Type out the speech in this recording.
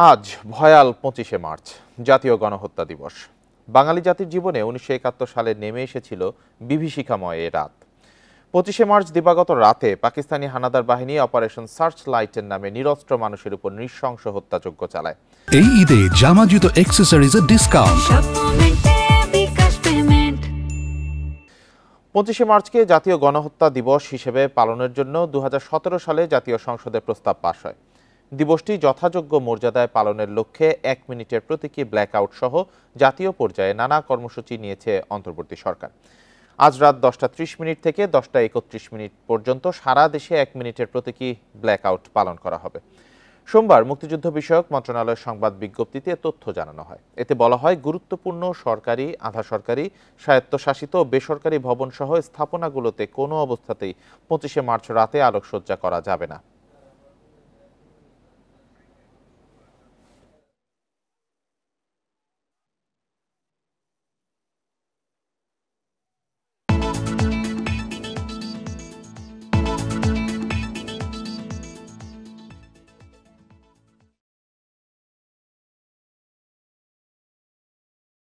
আজ ভয়াল ২৫শে মার্চ, জাতীয় গণহত্যা দিবস। বাঙালি জাতির জীবনে ১৯৭১ সালে নেমে এসেছিল বিভীষিকাময় এ রাত। ২৫শে মার্চ দিবাগত রাতে পাকিস্তানি হানাদার বাহিনী অপারেশন সার্চ লাইটের নামে নিরস্ত্র মানুষের উপর নৃশংস হত্যাযজ্ঞ চালায়। এই ঈদে জামা জুতো অ্যাক্সেসরিজের ডিসকাউন্ট। ২৫শে মার্চকে জাতীয় গণহত্যা দিবস হিসেবে পালনের জন্য ২০১৭ সালে জাতীয় সংসদে প্রস্তাব পাশ হয়। দিবসটি যথাযোগ্য মর্যাদায় পালনের লক্ষ্যে ১ মিনিটের প্রতীকী ব্ল্যাকআউট সহ জাতীয় পর্যায়ে নানা কর্মসূচি নিয়েছে অন্তর্বর্তী সরকার। আজ রাত ১০টা ৩০ থেকে ১০টা ৩১ পর্যন্ত সারা দেশে ১ মিনিটের প্রতীকী ব্ল্যাকআউট পালন করা হবে। সোমবার মুক্তিযুদ্ধ বিষয়ক মন্ত্রণালয়ের সংবাদ বিজ্ঞপ্তিতে তথ্য জানানো হয়। এতে বলা হয়, গুরুত্বপূর্ণ সরকারি, আধা সরকারি, স্বায়ত্তশাসিত ও বেসরকারি ভবন সহ স্থাপনাগুলোতে কোনো অবস্থাতেই ২৫শে মার্চ রাতে আলোকসজ্জা করা যাবে না।